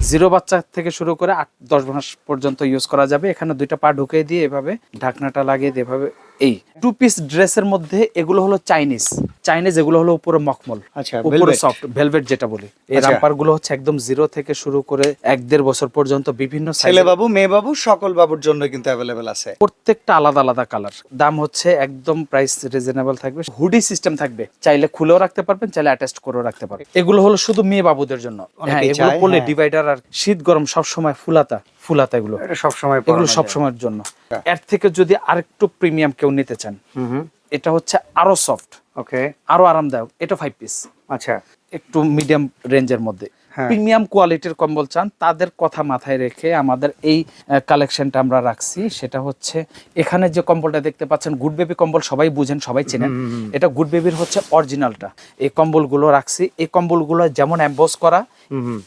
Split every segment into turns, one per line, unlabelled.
Zero বাচ্চা থেকে শুরু করে 8-10 মাস পর্যন্ত ইউজ করা যাবে। এখানে দুইটা পা ঢুকিয়ে দিয়ে এভাবে ঢাকনাটা লাগিয়ে দিয়ে এভাবে এই টু পিস ড্রেসের মধ্যে এগুলো হলো চাইনিজ এগুলো হলো উপরে মখমল,
আচ্ছা,
উপরে
velvet।
সফট ভেলভেট যেটা বলি। এই
আচ্ছা।
রামপার গুলো হচ্ছে একদম জিরো থেকে শুরু করে 1-1.5 বছর পর্যন্ত বিভিন্ন
ছেলে
সাইজের,
বাবু মেয়ে বাবু সকল বাবুর জন্য কিন্তু অ্যাভেলেবেল আছে।
প্রত্যেকটা আলাদা আলাদা কালার। দাম হচ্ছে একদম প্রাইস রিজনেবল থাকবে। হুডি সিস্টেম থাকবে, চাইলে খুলেও রাখতে পারবেন, চাইলে অ্যাটাচ করেও রাখতে পারবেন। এগুলো হলো শুধু মেয়ে বাবুদের জন্য। হ্যাঁ,
অনেকেই
এগুলো
চায়,
পরলে
হ্যাঁ।
ডিভাইডার আর শীত গরম সবসময় ফুলাতা এগুলো
এটা সব সময়
এগুলো সব সময়ের জন্য। এর থেকে যদি আরেকটু প্রিমিয়াম কেউ নিতে চান, এটা হচ্ছে আরো সফট,
ওকে,
আরো আরামদায়ক। এটা 5 পিস,
আচ্ছা,
একটু মিডিয়াম রেঞ্জের মধ্যে
হ্যাঁ।
প্রিমিয়াম কোয়ালিটির কম্বল চান, তাদের কথা মাথায় রেখে আমাদের এই কালেকশনটা আমরা রাখছি। সেটা হচ্ছে এখানে যে কম্বলটা দেখতে পাচ্ছেন গুড বেবি কম্বল, সবাই বুঝেন, সবাই চেনেন। এটা গুড বেবির হচ্ছে অরিজিনালটা। এই কম্বলগুলো রাখছি। এই কম্বলগুলো যেমন এমবস করা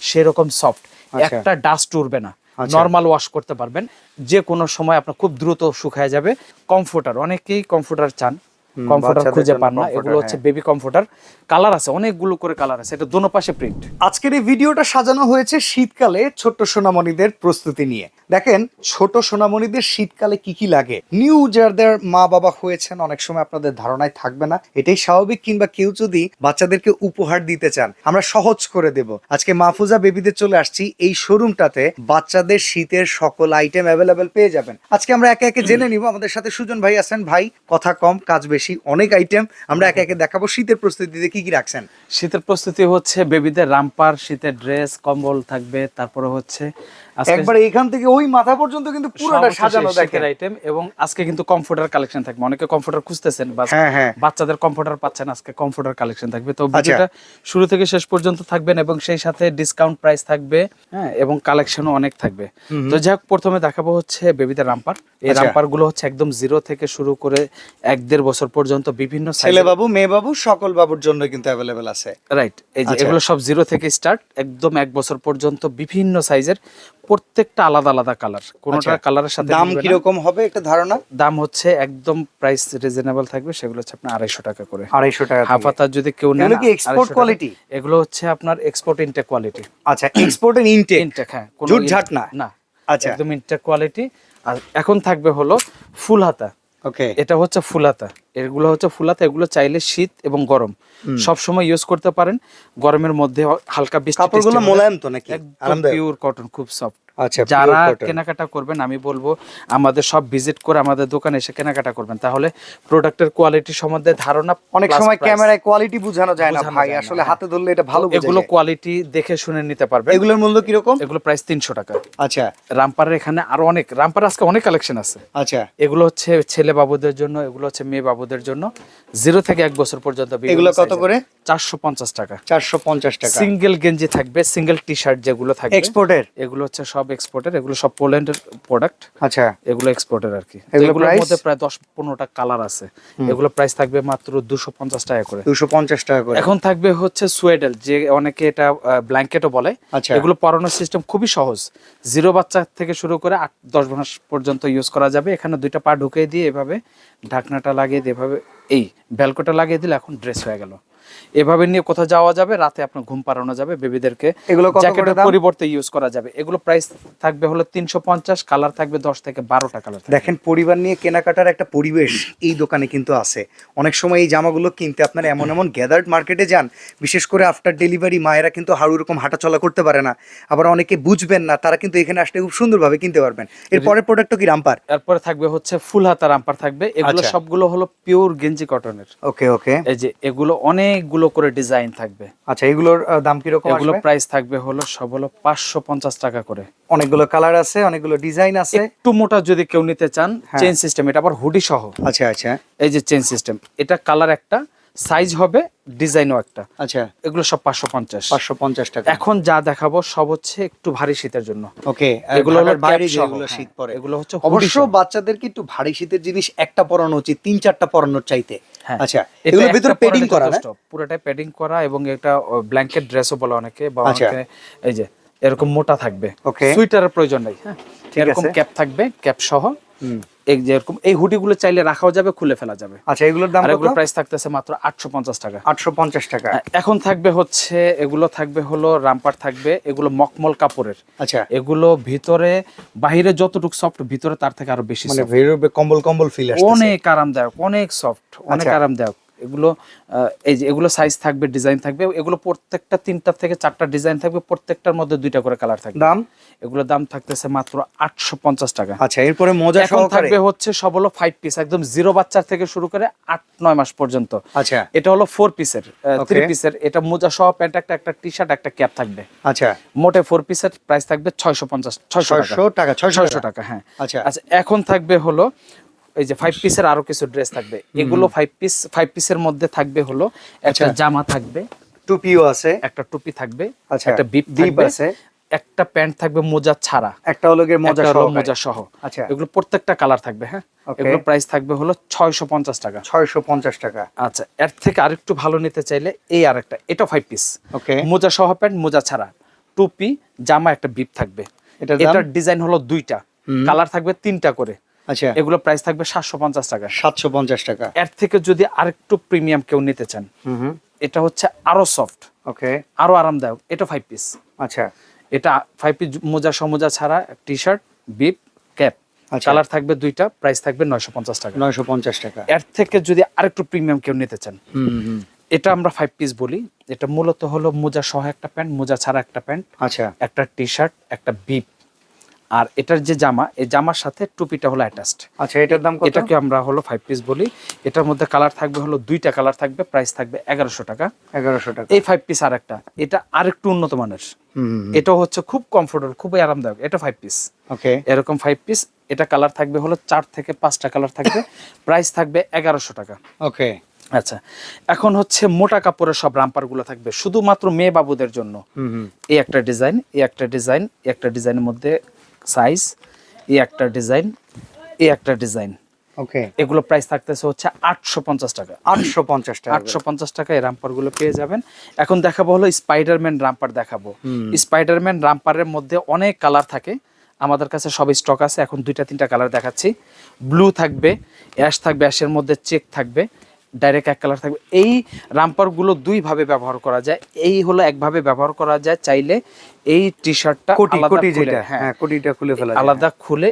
সেরকম সফট, একটা ডাস্ট উড়বে না, নরমাল ওয়াশ করতে পারবেন যে কোনো সময়, আপনার খুব দ্রুত শুকায় যাবে। কমফোর্টার, অনেকেই কমফোর্টার চান, কমফোর্টার খুঁজে পান না। এগুলো হচ্ছে বেবি কমফোর্টার, কালার আছে অনেকগুলো করে কালার আছে, এটা দোনো পাশে প্রিন্ট।
আজকের এই ভিডিওটা সাজানো হয়েছে শীতকালে ছোট্ট সোনামণিদের প্রস্তুতি নিয়ে। দেখেন ছোট সোনামণিদের শীতকালে কি কি লাগে। নিউ যাদের মা বাবা হয়েছেন, অনেক সময় আপনাদের ধারণায় থাকবে না, এটাই স্বাভাবিক। কিংবা কেউ যদি বাচ্চাদেরকে উপহার দিতে চান, আমরা সহজ করে দেব। আজকে মাহফুজা বেবিদের চলে আসছি এই শোরুমটাতে, বাচ্চাদের শীতের সকল আইটেম অ্যাভেলেবেল পেয়ে যাবেন। আজকে আমরা একে একে জেনে নিব। আমাদের সাথে সুজন ভাই আছেন। ভাই, কথা কম কাজ বেশি, অনেক আইটেম আমরা একে একে দেখাবো। শীতের প্রস্তুতিতে কি কি রাখছেন?
শীতের প্রস্তুতি হচ্ছে বেবিদের রামপার, শীতের ড্রেস, কম্বল থাকবে। তারপরে হচ্ছে
একবার এখান থেকে ওই মাথা পর্যন্ত কিন্তু পুরোটা সাজানো দেখেন
আইটেম। এবং আজকে কিন্তু কমফোর্টার কালেকশন থাকবে। অনেকে কমফোর্টার খুঁজতেছেন, বাচ্চাদের কমফোর্টার পাচ্ছেন, আজকে কমফোর্টার কালেকশন থাকবে। তো ভিডিওটা শুরু থেকে শেষ পর্যন্ত থাকবেন এবং সেই সাথে ডিসকাউন্ট প্রাইস থাকবে, হ্যাঁ, এবং কালেকশনও অনেক থাকবে। তো যাই হোক, প্রথমে দেখাবো হচ্ছে বেবিদের রামপার। এই রামপার গুলো হচ্ছে একদম জিরো থেকে শুরু করে 1-1.5 বছর পর্যন্ত বিভিন্ন
ছেলে বাবু মেয়ে বাবু সকল বাবুর জন্য কিন্তু অ্যাভেলেবেল আছে।
রাইট, এই যে এগুলো সব জিরো থেকে স্টার্ট, একদম 1 বছর পর্যন্ত বিভিন্ন সাইজের, প্রত্যেকটা আলাদা আলাদা কালার। কোনটা কালারের সাথে
দাম কি রকম হবে একটা ধারণা?
দাম হচ্ছে একদম প্রাইস রিজনেবল থাকবে। সেগুলো হচ্ছে আপনার 250 টাকা করে।
250 টাকা।
হাফাতা যদি কেউ নেন,
এগুলো কি এক্সপোর্ট কোয়ালিটি?
এগুলো হচ্ছে আপনার এক্সপোর্ট ইনটেক কোয়ালিটি।
আচ্ছা, এক্সপোর্ট এন্ড ইনটেক,
হ্যাঁ, কোনো
ঝুটঝাট না।
না,
আচ্ছা,
একদম ইনটেক কোয়ালিটি। আর এখন থাকবে হলো ফুল হাতা।
ওকে,
এটা হচ্ছে ফুল হাতা। এগুলো হচ্ছে ফুল হাতা। এগুলো চাইলে শীত এবং গরম সব সময় ইউজ করতে পারেন। গরমের মধ্যে হালকা বৃষ্টি,
কাপড়গুলো মোলায়েম তো নাকি?
একদম পিওর কটন, খুব সফট।
আচ্ছা,
যারা কেনাকাটা করবেন, আমি বলবো আমাদের সব ভিজিট করে আমাদের দোকানে এসে কেনাকাটা করবেন, তাহলে প্রোডাক্টের কোয়ালিটি সম্বন্ধে ধারণা।
অনেক সময় ক্যামেরায় কোয়ালিটি বোঝানো যায় না ভাই, আসলে হাতে ধরলে এটা ভালো বোঝা যায়।
এগুলো কোয়ালিটি দেখে শুনে নিতে পারবেন।
এগুলোর মূল্য কি রকম?
এগুলো প্রাইস 300 টাকা।
আচ্ছা,
রামপারের এখানে আরো অনেক, রামপার আজকে অনেক কালেকশন আছে।
আচ্ছা,
এগুলো হচ্ছে ছেলে বাবুদের জন্য, এগুলো হচ্ছে মেয়ে বাবুদের জন্য। 0 থেকে 1 বছর পর্যন্ত।
এগুলো কত করে?
450 টাকা।
450 টাকা।
সিঙ্গেল গেঞ্জি থাকবে, সিঙ্গেল টি শার্ট যেগুলো থাকবে
এক্সপোর্টের।
এগুলো হচ্ছে সব এক্সপোর্টের, এগুলো সব পোল্যান্ডের প্রোডাক্ট।
আচ্ছা,
এগুলো এক্সপোর্টের আর কি।
এগুলোর
মধ্যে প্রায় 10-15টা কালার আছে। এগুলো প্রাইস থাকবে মাত্র 250 টাকা করে।
250 টাকা করে।
এখন থাকবে হচ্ছে সোয়েডেল, যে অনেকে এটা ব্ল্যাঙ্কেটও বলে।
আচ্ছা,
এগুলো পরানোর সিস্টেম খুবই সহজ। জিরো বাচ্চা থেকে শুরু করে 8-10 মাস পর্যন্ত ইউজ করা যাবে। এখানে দুইটা পা ঢুকিয়ে দিয়ে এভাবে ঢাকনাটা লাগিয়ে দিয়ে এভাবে এই বেলকোটা লাগিয়ে দিলে এখন ড্রেস হয়ে গেল। এভাবে নিয়ে কোথাও যাওয়া যাবে, রাতে আপনার ঘুম পাড়ানো যাবে বেবিদেরকে।
এগুলো
জ্যাকেটের পরিবর্তে ইউজ করা যাবে। এগুলো প্রাইস থাকবে হলো 350। কালার থাকবে 10 থেকে 12টা কালার।
দেখেন, পরিবার নিয়ে কেনাকাটার একটা পরিবেশ এই দোকানে কিন্তু আছে। অনেক সময় এই জামাগুলো কিনতে আপনারা এমন এমন গ্যাদার্ড মার্কেটে যান, বিশেষ করে আফটার ডেলিভারি মায়েরা কিন্তু হাড়ু রকম হাঁটাচলা করতে পারে না। আবার অনেকে বুঝবেন না, তারা কিন্তু এখানে আসলে খুব সুন্দরভাবে কিনতে পারবেন। এরপরের প্রোডাক্টটা কি রামপার?
এরপরে থাকবে হচ্ছে ফুল হাতা রামপার থাকবে। এগুলো সবগুলো হলো পিওর গেঞ্জি কটনের।
ওকে, ওকে,
এই যে এগুলো অনেকগুলো করে ডিজাইন থাকবে।
আচ্ছা, এগুলোর দাম কি রকম?
এগুলো প্রাইস থাকবে হলো সব হলো 550 টাকা করে।
অনেকগুলো কালার আছে, অনেকগুলো ডিজাইন আছে।
একটু মোটা যদি কেউ নিতে চান, চেইন সিস্টেম, এটা আবার হুডি সহ।
আচ্ছা, আচ্ছা,
এই যে চেইন সিস্টেম, এটা কালার একটা, সাইজ হবে, ডিজাইনও একটা।
আচ্ছা,
এগুলো সব 550
টাকা।
এখন যা দেখাবো সব হচ্ছে একটু ভারী শীতের জন্য।
ওকে,
এগুলো হলো
বাইরে যেগুলো শীত পড়ে,
এগুলো হচ্ছে
অবশ্য বাচ্চাদেরকে একটু ভারী শীতের জিনিস একটা পরানো উচিত, 3-4টা পরানোর চাইতে। আচ্ছা,
এগুলোর
ভিতরে প্যাডিং করা না?
পুরোটাই প্যাডিং করা, এবং এটা ব্ল্যাঙ্কেট ড্রেসও বলে অনেকে, বা অনেকে এই যে এরকম মোটা থাকবে। সুইটারের প্রয়োজন নাই। হ্যাঁ, এরকম ক্যাপ থাকবে, ক্যাপ সহ। এই যেরকম এই হুডিগুলো চাইলে রাখাও যাবে, খুলে ফেলা যাবে।
আচ্ছা, এগুলোর দাম
আর
কত?
এগুলো প্রাইস থাকতেছে মাত্র 850 টাকা।
850 টাকা।
এখন থাকবে হচ্ছে এগুলো থাকবে হলো রামপার থাকবে, এগুলো মকমল কাপড়ের।
আচ্ছা,
এগুলো ভিতরে বাহিরে যতটুকু সফট, ভিতরে তার থেকে আরো বেশি
মানে
soft।
ভেরোবে কম্বল কম্বল ফিল আসছে।
অনেক আরামদায়ক, অনেক সফট, অনেক
আচ্ছা।
আরামদায়ক এগুলো। এই যে এগুলো সাইজ থাকবে, ডিজাইন থাকবে, এগুলো প্রত্যেকটা 3টা থেকে 4টা ডিজাইন থাকবে, প্রত্যেকটার মধ্যে 2টা করে কালার থাকবে।
দাম?
এগুলোর দাম থাকতেছে মাত্র 850 টাকা।
আচ্ছা, এরপরে মোজা
এখন
সহকারে
থাকবে হচ্ছে সব হলো 5 পিস, একদম 0 বাচ্চার থেকে শুরু করে 8-9 মাস পর্যন্ত।
আচ্ছা
এটা হলো 4 পিসের, 3
Okay.
পিসের। এটা মোজা সহ প্যান্ট একটা টি-শার্ট একটা ক্যাপ থাকবে।
আচ্ছা,
মোটে 4 পিসের প্রাইস থাকবে 600 টাকা। 600 টাকা, হ্যাঁ।
আচ্ছা
আচ্ছা, এখন থাকবে হলো এই যে 5 পিসের আরো কিছু ড্রেস থাকবে। এগুলো 5 পিসের মধ্যে থাকবে হলো একটা
আচ্ছা।
জামা থাকবে,
টুপিও আছে।
একটা টুপি থাকবে,
আচ্ছা,
একটা বিপ
বিপ
থাকবে,
আছে।
একটা প্যান্ট থাকবে মোজা ছাড়া,
একটা হলো গিয়ে মোজা
একটা হলো
সহকারে।
মোজা সহ।
আচ্ছা,
এগুলো প্রত্যেকটা কালার থাকবে, হ্যাঁ।
Okay.
এগুলো প্রাইস থাকবে হলো 650 টাকা।
650 টাকা।
আচ্ছা, এর থেকে আরেকটু ভালো নিতে চাইলে এই আরেকটা, এটা 5 পিস,
ওকে,
মোজা সহ প্যান্ট, মোজা ছাড়া, টুপি, জামা, একটা বিপ থাকবে।
এটার দাম?
এটার ডিজাইন হলো 2টা, কালার থাকবে 3টা করে।
আচ্ছা,
এগুলো প্রাইস থাকবে 750 টাকা।
750 টাকা।
এর থেকে যদি আরেকটু প্রিমিয়াম কেউ নিতে চান, এটা হচ্ছে আরো সফট,
ওকে,
আরো আরামদায়ক। এটা 5 পিস।
আচ্ছা,
এটা 5 পিস, মোজা সহ, মোজা ছাড়া, টি-শার্ট, বিপ, ক্যাপ,
আচ্ছা।
কালার থাকবে 2টা, প্রাইস থাকবে 950 টাকা।
950 টাকা।
এর থেকে যদি আরেকটু প্রিমিয়াম কেউ নিতে চান, এটা আমরা 5 পিস বলি। এটা মূলত হলো মোজা সহ একটা প্যান্ট, মোজা ছাড়া একটা প্যান্ট,
আচ্ছা,
একটা টি-শার্ট, একটা বিপ, আর এটার যে জামা, এই জামার সাথে টুপিটা হলো অ্যাটাচড।
আচ্ছা, এটার দাম কত?
এটাকে আমরা হলো 5 পিস বলি। এটার মধ্যে কালার থাকবে হলো 2টা কালার থাকবে, প্রাইস থাকবে 1100 টাকা।
1100 টাকা।
এই 5 পিস আর একটা, এটা আরেকটু উন্নত মানের। এটাও হচ্ছে খুব কমফোর্টেবল, খুবই আরামদায়ক। এটা 5 পিস,
ওকে,
এরকম 5 পিস। এটা কালার থাকবে হলো 4 থেকে 5টা কালার থাকবে, প্রাইস থাকবে 1100 টাকা।
ওকে,
আচ্ছা, এখন হচ্ছে মোটা কাপড়ের সব রামপার গুলো থাকবে শুধুমাত্র মেয়ে বাবুদের জন্য। এই একটা ডিজাইন, এই একটা ডিজাইন, এই একটা ডিজাইনের মধ্যে সাইজ, এই একটা ডিজাইন, এই একটা ডিজাইন।
ওকে,
এগুলো প্রাইস থাকতেছে হচ্ছে 850 টাকা।
850 টাকা।
850 টাকা এই রামপার গুলো পেয়ে যাবেন। এখন দেখাবো হলো স্পাইডারম্যান রামপার দেখাবো। স্পাইডারম্যান রামপারের মধ্যে অনেক কালার থাকে, আমাদের কাছে সব স্টক আছে। এখন 2-3টা কালার দেখাচ্ছি। ব্লু থাকবে, অ্যাশ থাকবে, অ্যাশের মধ্যে চেক থাকবে, ডাইরেক্ট এক কালার থাকবে। এই রামপারগুলো 2 ভাবে ব্যবহার করা যায়। এই হলো একভাবে ব্যবহার করা যায়, চাইলে এই টি শার্টটা
কোটি
আলাদা
কোটি
খুলে,
যেটা,
হ্যাঁ,
হ্যাঁ, কোটিটা খুলে ফেলা যায়।
আলাদা খুলে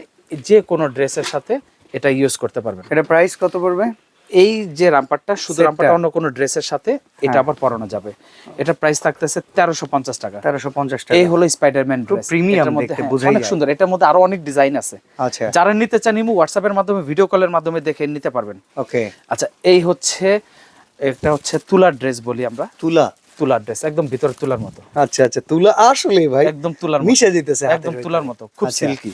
যে কোনো ড্রেসের সাথে এটা ইউজ করতে পারবেন।
এটা প্রাইস কত পড়বে?
এই যে রামপারটা, শুধু
সেটটা?
রামপারটা অন্য কোনো ড্রেসের সাথে এটা আবার পরানো যাবে। এটা প্রাইস থাকতেছে 1350 টাকা।
1350 টাকা।
এই হলো স্পাইডারম্যান ড্রেস,
প্রিমিয়াম
এটার মধ্যে,
দেখতে
হ্যাঁ,
বোঝাই
অনেক
যায়।
সুন্দর। এটার মধ্যে আরো অনেক ডিজাইন আছে।
আচ্ছা,
যারা নিতে চান ইমু হোয়াটসঅ্যাপের মাধ্যমে, ভিডিও কলের মাধ্যমে দেখে নিতে পারবেন।
ওকে,
আচ্ছা, এই হচ্ছে একটা হচ্ছে তুলার ড্রেস বলি আমরা।
তুলা,
তুলার ড্রেস, একদম ভিতরে তুলার মতো।
আচ্ছা আচ্ছা, তুলা আসলে ভাই
একদম তুলার মতো,
মিশে যেতেছে হাতের
একদম
ভিতরে।
তুলার মতো, খুব
আচ্ছা।
সিল্কি।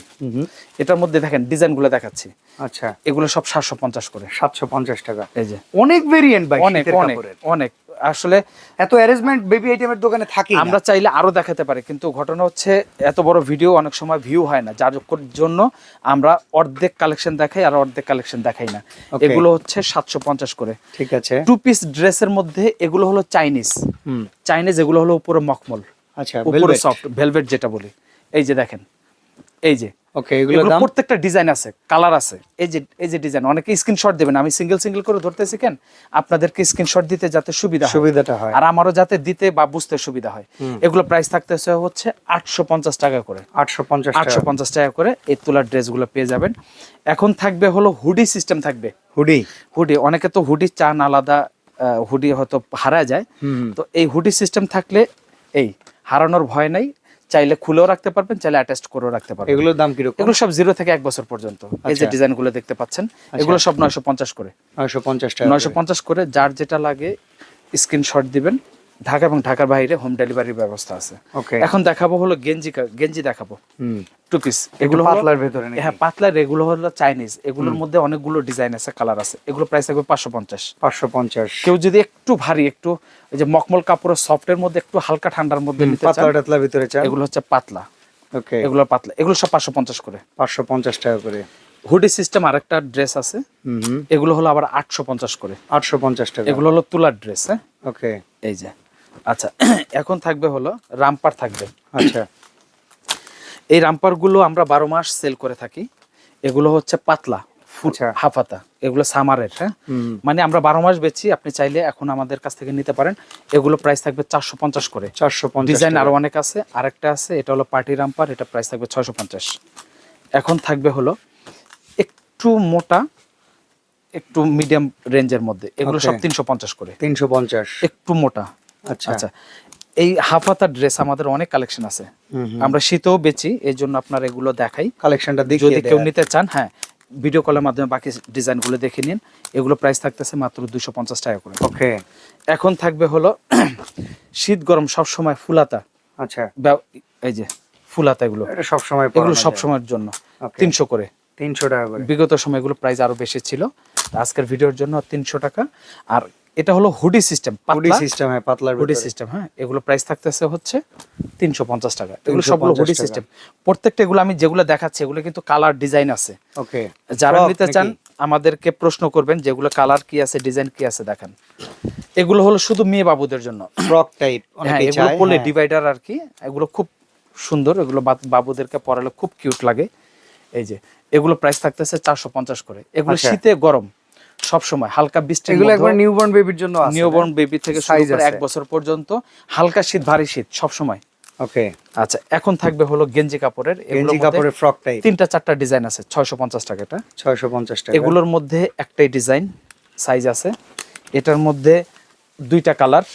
এটার মধ্যে দেখেন ডিজাইনগুলো দেখাচ্ছি,
আচ্ছা,
এগুলো সব 750 করে।
750 টাকা।
এই যে
অনেক ভেরিয়েন্ট ভাই
অনেক
শীতের
অনেক
কাপড়ের।
অনেক, আসলে
এত অ্যারেঞ্জমেন্ট বেবি আইটেমের দোকানে থাকে
আমরা চাইলে আরো দেখাতে পারি, কিন্তু ঘটনা হচ্ছে এত বড় ভিডিও অনেক সময় ভিউ হয় না, যার জন্য আমরা অর্ধেক কালেকশন দেখাই আর অর্ধেক কালেকশন দেখাই না।
Okay.
এগুলো হচ্ছে 750 করে।
ঠিক আছে।
2 পিস ড্রেসের মধ্যে এগুলো হলো চাইনিজ, চাইনিজ এগুলো হলো উপরে মখমল,
আচ্ছা,
উপরে
velvet।
সফট ভেলভেট যেটা বলি। এই যে দেখেন, এই যে
ওকে, এগুলোর
এগুলো
দাম?
প্রত্যেকটা ডিজাইন আছে, কালার আছে। এই যে ডিজাইন, অনেকে স্ক্রিনশট দেবেন, আমি সিঙ্গেল সিঙ্গেল করে ধরতেছি কেন, আপনাদেরকে স্ক্রিনশট দিতে যাতে
সুবিধাটা হয়
আর আমারও যাতে দিতে বা বুঝতে সুবিধা হয়। এগুলো প্রাইস থাকতেছে হচ্ছে 850 টাকা করে।
850 টাকা।
850 টাকা করে এই তুলার ড্রেসগুলো পেয়ে যাবেন। এখন থাকবে হলো হুডি সিস্টেম থাকবে।
হুডি,
হুডি, অনেকে তো হুডি চান আলাদা, হুডি হয়তো হারা যায়, তো এই হুডি সিস্টেম থাকলে এই হারানোর ভয় নাই, চাইলে খুলেও রাখতে পারবেন, চাইলে অ্যাটাচ করেও রাখতে পারবেন।
এগুলোর দাম কি রকম?
এগুলো সব 0 থেকে 1 বছর পর্যন্ত। এই যে
আচ্ছা।
ডিজাইনগুলো দেখতে পাচ্ছেন, এগুলো সব 950 করে।
950 টাকা।
950 করে, যার যেটা লাগে স্ক্রিনশট দিবেন। ঢাকা এবং ঢাকার বাইরে হোম ডেলিভারির ব্যবস্থা আছে।
ওকে,
এখন দেখাবো হলো গেঞ্জি দেখাবো, 2 পিস।
এগুলো
এগুলো হলো
পাতলার ভেতরে নাকি?
হ্যাঁ, পাতলার। এগুলো হলো চাইনিজ, এগুলোর মধ্যে অনেকগুলো ডিজাইন আছে, কালার আছে। এগুলো প্রাইস থাকবে 550।
550।
কেউ যদি একটু ভারী, একটু এই যে মখমল কাপড়ের সফটের মধ্যে, একটু হালকা ঠান্ডার মধ্যে নিতে চান,
পাতলা টাতলা ভিতরে চান?
এগুলো হচ্ছে পাতলা,
ওকে,
এগুলো পাতলা। এগুলো সব 550 করে।
550 টাকা করে।
হুডি সিস্টেম আরেকটা ড্রেস আছে, এগুলো হলো আবার 850 করে।
850 টাকা।
এগুলো হলো তুলার ড্রেস, হ্যাঁ,
ওকে,
এই যে। আচ্ছা, এখন থাকবে হলো রামপার থাকবে।
আচ্ছা,
এই রামপার গুলো আমরা 12 মাস সেল করে থাকি। এগুলো হচ্ছে পাতলা
আচ্ছা।
হাফাতা, এগুলো সামারের। হ্যাঁ, মানে আমরা 12 মাস বেচি, আপনি চাইলে এখন আমাদের কাছ থেকে নিতে পারেন। এগুলো প্রাইস থাকবে 450 করে।
450
ডিজাইন আরো অনেক আছে। আরেকটা আছে, এটা হলো পার্টি রাম্পার, এটা প্রাইস থাকবে 650। এখন থাকবে হলো একটু মোটা, একটু মিডিয়াম রেঞ্জের মধ্যে, এগুলো সব 350 করে।
350
একটু মোটা।
আচ্ছা
আচ্ছা, এই হাফাতা ড্রেস আমাদের অনেক কালেকশন আছে, আমরা শীতেও বেচি, এই জন্য আপনার এগুলো দেখাই।
কালেকশনটা
যদি
দেখিয়ে
কেউ
দেন।
নিতে চান, হ্যাঁ, ভিডিও কলের মাধ্যমে বাকি ডিজাইনগুলো দেখে নিন। এগুলো প্রাইস থাকতেছে মাত্র 250 টাকা করে।
ওকে।
এখন থাকবে হলো শীত গরম সব সময় ফুলাতা।
আচ্ছা,
এই যে ফুলাতা, এগুলো
এটা সব সময়
এগুলো সব সময়ের জন্য 300 করে।
300 টাকা করে।
বিগত সময় এগুলো প্রাইস আরো বেশি ছিল, আজকের ভিডিওর জন্য 300 টাকা। আর এটা হলো হুডি সিস্টেম,
হুডি সিস্টেম, হ্যাঁ, পাতলার
হুডি
ভিতরে।
সিস্টেম। হ্যাঁ, এগুলো প্রাইস থাকতেছে হচ্ছে 350 টাকা। এগুলো সবগুলো
350
হুডি
টাকা।
সিস্টেম। প্রত্যেকটা এগুলো আমি যেগুলো দেখাচ্ছি এগুলো কিন্তু কালার ডিজাইন আছে।
ওকে।
যারা
Frock
নিতে চান
নাকি?
আমাদেরকে প্রশ্ন করবেন যেগুলো কালার কি আছে, ডিজাইন কি আছে দেখান। এগুলো হলো শুধু মেয়ে বাবুদের জন্য,
ফ্রক টাইপ
হ্যাঁ,
অনেকেই
এগুলো
চায়।
পরলে
হ্যাঁ।
ডিভাইডার আর কি, এগুলো খুব সুন্দর, এগুলো বাবুদেরকে পরালে খুব কিউট লাগে। এই যে এগুলো প্রাইস থাকতেছে 450 করে। এগুলো
আচ্ছা।
শীতে গরম সব সময়, হালকা বৃষ্টির
এগুলো
মধ্যে,
একবার নিউবর্ন বেবির জন্য আছে।
নিউবর্ন বেবি থেকে শুরু
Size
করে
আছে।
1 বছর পর্যন্ত, হালকা শীত ভারী শীত সব সময়।
ওকে।
আচ্ছা, এখন থাকবে হলো গেঞ্জি কাপড়ের। এগুলোর
গেঞ্জি
মধ্যে
কাপড়ের ফ্রক টাইপ
3টা 4টা ডিজাইন আছে, 650 টাকা এটা।
650 টাকা।
এগুলোর মধ্যে একটাই ডিজাইন সাইজ আছে, এটার মধ্যে 2টা কালার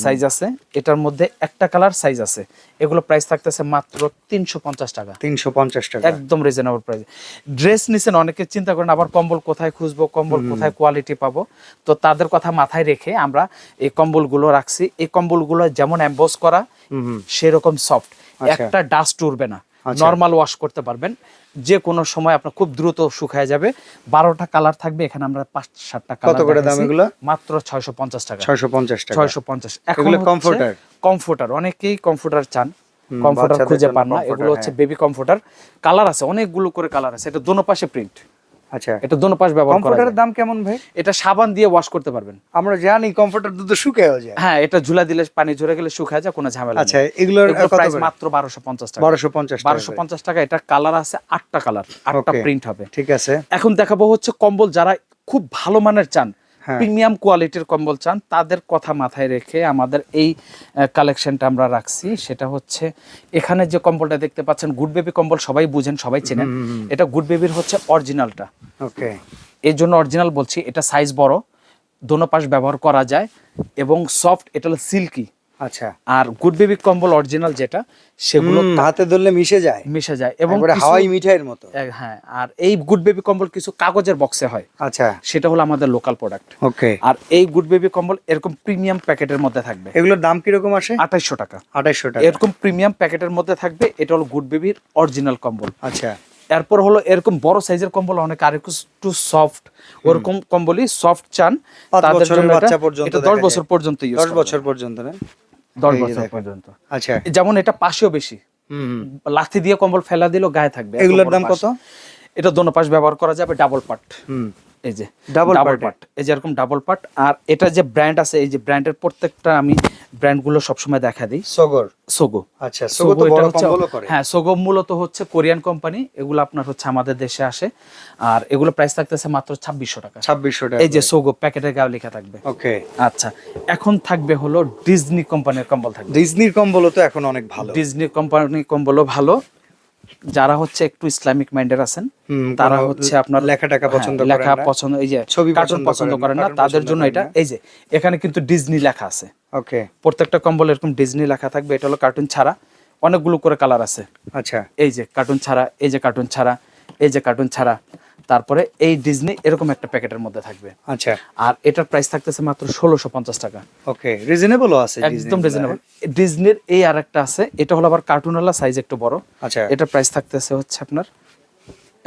সাইজ আছে, এটার মধ্যে একটা কালার সাইজ আছে। এগুলো প্রাইস থাকতেছে মাত্র 350 টাকা।
350 টাকা।
একদম রিজনেবল প্রাইস। ড্রেস নিছেন, অনেকে চিন্তা করেন আবার কম্বল কোথায় খুঁজবো, কম্বল কোথায় কোয়ালিটি পাবো, তো তাদের কথা মাথায় রেখে আমরা এই কম্বলগুলো রাখছি। এই কম্বলগুলো যেমন এমবস করা সেরকম সফট,
আচ্ছা।
একটা ডাস্ট উঠবে না,
আচ্ছা।
নরমাল ওয়াশ করতে পারবেন, যে কোনো সময় আপনার খুব দ্রুত শুকায় যাবে। 12টা কালার থাকবে, এখানে আমরা 5-7টা কালার।
কত করে দাম এগুলো?
মাত্র 650 টাকা।
650 টাকা।
650। এখন
এগুলো
হচ্ছে
কমফোর্টার।
কমফোর্টার, অনেকেই কমফোর্টার চান, কমফোর্টার
বাচ্চাদের
খুঁজে
জন্য
পান না।
comforter,
এগুলো হচ্ছে
হ্যাঁ।
বেবি কমফোর্টার, কালার আছে অনেকগুলো করে কালার আছে। এটা দোনো পাশে প্রিন্ট,
আচ্ছা।
এটা দোনো পাশ ব্যবহার করা
কমফোর্টারের
যায়।
দাম কেমন ভাই?
এটা সাবান দিয়ে ওয়াশ করতে পারবেন।
আমরা জানি কমফোর্টার দুধ শুকায়ও যায়।
হ্যাঁ, এটা ঝুলা দিলে পানি ঝরে গেলে শুকায় যায়, কোনো ঝামেলা নেই।
আচ্ছা, এগুলোর কত
প্রাইস
করে?
মাত্র 1250 টাকা।
1250 টাকা।
1250 টাকা। এটা কালার আছে 8টা কালার, 8টা
Okay,
প্রিন্ট হবে।
ঠিক আছে।
এখন দেখাবো হচ্ছে কম্বল, যারা খুব ভালো মানের চান,
হ্যাঁ।
প্রিমিয়াম কোয়ালিটির কম্বল চান, তাদের কথা মাথায় রেখে আমাদের এই কালেকশনটা আমরা রাখছি। সেটা হচ্ছে এখানে যে কম্বলটা দেখতে পাচ্ছেন, গুড বেবি কম্বল, সবাই বুঝেন, সবাই চেনেন। এটা গুড বেবির হচ্ছে অরিজিনালটা,
ওকে।
এর জন্য অরিজিনাল বলছি। এটা সাইজ বড়, দোনো পাশ ব্যবহার করা যায় এবং সফট, এটা হলো সিল্কি।
আচ্ছা।
আর গুড বেবি কম্বল অরিজিনাল যেটা, সেগুলো
হাতে ধরলে মিশে যায়,
মিশে যায় এবং
একবারে
কিছু-
হাওয়াই মিঠাইয়ের মতো।
হ্যাঁ, আর এই গুড বেবি কম্বল কিছু কাগজের বক্সে হয়,
আচ্ছা।
সেটা হলো আমাদের লোকাল প্রোডাক্ট।
ওকে।
আর এই গুড বেবি কম্বল এরকম প্রিমিয়াম প্যাকেটের মধ্যে থাকবে,
এগুলোর দাম কিরকম আসে?
2800 টাকা।
2800 টাকা।
এরকম প্রিমিয়াম প্যাকেটের মধ্যে থাকবে, এটা হলো গুড বেবির অরিজিনাল কম্বল।
আচ্ছা।
এরপর হলো এরকম বড় সাইজের কম্বল, অনেক আর একটু সফট, ওরকম কম্বলই সফট চান
5
তাদের
বছরের
জন্য
বাচ্চা পর্যন্ত
এটা 10
দেখা
বছর
যায়।
পর্যন্ত ইউজ
10 বছর পর্যন্ত না?
10
এই যে
বছর
দেখেন।
পর্যন্ত।
আচ্ছা।
যেমন এটা পাশেও বেশি, লাথি দিয়ে কম্বল ফেলা দিলেও গায়ে থাকবে। এত
এগুলোর
বড়
দাম
পাশ।
কত?
এটা দোনো পাশ ব্যবহার করা যাবে, ডাবল পার্ট। এই যে
Double
ডাবল
part-এ?
পার্ট, এই যে এরকম ডাবল পার্ট। আর এটা যে ব্র্যান্ড আছে, এই যে ব্র্যান্ডের প্রত্যেকটা আমি ব্র্যান্ডগুলো সবসময় দেখা দিই।
সগর।
সোগো।
আচ্ছা, সোগো তো
সোগো
বড়
এটা হচ্ছে,
কম্বলও করে।
হ্যাঁ, সোগো মূলত হচ্ছে কোরিয়ান কোম্পানি, এগুলো আপনার হচ্ছে আমাদের দেশে আসে। আর এগুলো প্রাইস থাকতেছে মাত্র 2600 টাকা।
2600 টাকা।
এই যে সোগো প্যাকেটের গায়ে লেখা থাকবে।
ওকে।
আচ্ছা, এখন থাকবে হলো ডিজনি কোম্পানির কম্বল থাকবে।
ডিজনির কম্বলও তো এখন অনেক ভালো।
ডিজনি কোম্পানি কম্বলও ভালো। যারা হচ্ছে একটু ইসলামিক মাইন্ডের আছেন, তারা
কোনো
হচ্ছে আপনার
লেখা টাকা পছন্দ করেন
লেখা
না,
পছন্দ, এই যে
ছবি
কার্টুন পছন্দ করেন না,
কার্টুন
তাদের
পছন্দ
জন্য
করেন
এটা।
না।
এই যে এখানে কিন্তু ডিজনি লেখা আছে,
ওকে।
প্রত্যেকটা কম্বল এরকম ডিজনি লেখা থাকবে। এটা হলো কার্টুন ছাড়া, অনেকগুলো করে কালার আছে।
আচ্ছা।
এই যে কার্টুন ছাড়া, এই যে কার্টুন ছাড়া, এই যে কার্টুন ছাড়া, তারপরে এই ডিজনি, এরকম একটা প্যাকেটের মধ্যে থাকবে।
আচ্ছা।
আর এটার প্রাইস থাকতেছে মাত্র 1650 টাকা।
ওকে, রিজনেবলও আছে
একদম রিজনেবল। ডিজনির এই আরেকটা আছে, এটা হলো আবার কার্টুনওয়ালা, সাইজ একটু বড়।
আচ্ছা।
এটার প্রাইস থাকতেছে হচ্ছে আপনার,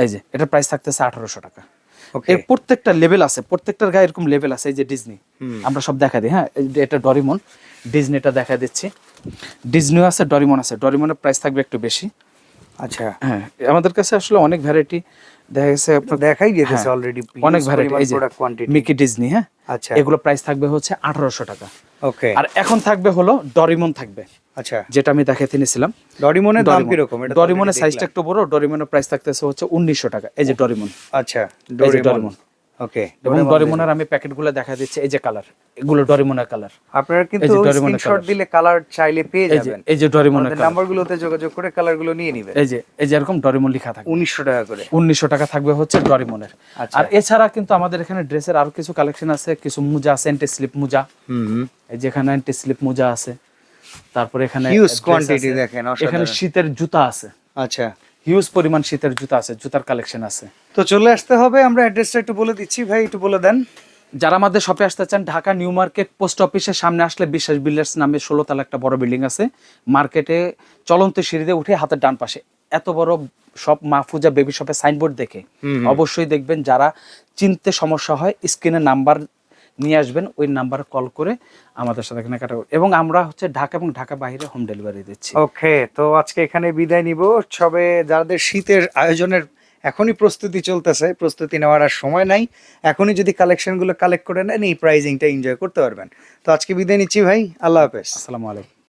এই যে এটার প্রাইস থাকতেছে 1800 টাকা।
ওকে।
এর প্রত্যেকটা লেভেল আছে, প্রত্যেকটার গায়ে এরকম লেভেল আছে। এই যে ডিজনি, আমরা সব দেখা দিই। হ্যাঁ, এই যে এটা ডরিমন, ডিজনিটা দেখা দিচ্ছি। ডিজনিও আছে, ডরিমন আছে। ডরিমনের প্রাইস থাকবে একটু বেশি।
আচ্ছা।
হ্যাঁ, আমাদের কাছে আসলে অনেক ভ্যারাইটি দেখা গেছে, আপনার
দেখাই যেতেছে
হ্যাঁ,
অলরেডি
অনেক ভ্যারাইটি। এই যে
প্রোডাক্ট কোয়ান্টিটি।
মিকি ডিজনি, হ্যাঁ,
আচ্ছা।
এগুলো প্রাইস থাকবে হচ্ছে 1800 টাকা।
ওকে।
আর এখন থাকবে হলো ডরিমন থাকবে,
আচ্ছা,
যেটা আমি দেখাতে নিয়েছিলাম।
ডরিমনের দাম কিরকম? এটা তো
ডরিমনের
already
সাইজটা
দেখলাম।
একটু বড়, ডরিমনের প্রাইস থাকতেছে হচ্ছে 1900 টাকা। এই যে ডরিমন,
আচ্ছা,
এই যে
ডরিমন।
ডরিমন।
ওকে,
এবং ডরিমনের আমি প্যাকেটগুলো দেখা দিচ্ছি, এই যে কালার, এগুলো ডরিমনের কালার।
আপনারা কিন্তু
এই যে ডরিমনের
স্ক্রিনশট
colour।
দিলে কালার চাইলে পেয়ে
এই যে
যাবেন।
এই যে ডরিমনের
আমাদের
কালার,
নাম্বারগুলোতে যোগাযোগ করে কালারগুলো নিয়ে নেবেন।
এই যে এরকম ডরিমন লেখা থাকবে।
1900 টাকা করে।
1900 টাকা থাকবে হচ্ছে ডরিমনের।
আচ্ছা।
আর এছাড়া কিন্তু আমাদের এখানে ড্রেসের আরো কিছু কালেকশন আছে, কিছু মোজা আছে, অ্যান্টি স্লিপ মোজা।
হুম।
এই যে এখানে অ্যান্টি স্লিপ মোজা আছে, তারপরে এখানে
হিউজ
dress
কোয়ান্টিটি
আছে।
দেখেন,
এখানে
অসাধারণ।
শীতের জুতা আছে,
আচ্ছা,
হিউজ পরিমাণ শীতের জুতা আছে, জুতার কালেকশন আছে।
তো চলে আসতে হবে। আমরা অ্যাড্রেসটা একটু বলে দিচ্ছি ভাই, একটু বলে দেন।
যারা আমাদের শপে আসতে চান, ঢাকা নিউ মার্কেট পোস্ট অফিসের সামনে আসলে বিশ্বাস বিল্ডার্স নামে 16 তলা একটা বড় বিল্ডিং আছে। মার্কেটে চলন্ত সিঁড়িতে উঠে হাতের ডান পাশে এত বড় শপ মাহফুজা বেবি শপের সাইনবোর্ড দেখে অবশ্যই দেখবেন। যারা চিনতে সমস্যা হয়, স্ক্রিনে নাম্বার নিয়ে আসবেন, ওই নাম্বারে কল করে আমাদের সাথে কেনাকাটা করুন। এবং আমরা হচ্ছে ঢাকা এবং ঢাকা বাইরে হোম ডেলিভারি দিচ্ছি।
ওকে, তো আজকে এখানে বিদায় নিব। সবে যাদের শীতের আয়োজনের এখনই প্রস্তুতি চলতেছে, প্রস্তুতি নেওয়ার আর সময় নাই। এখনই যদি কালেকশনগুলো কালেক্ট করে নেন, এই প্রাইজিংটা এনজয় করতে পারবেন। তো আজকে বিদায় নিচ্ছি ভাই, আল্লাহ হাফেজ।
আসসালামু আলাইকুম।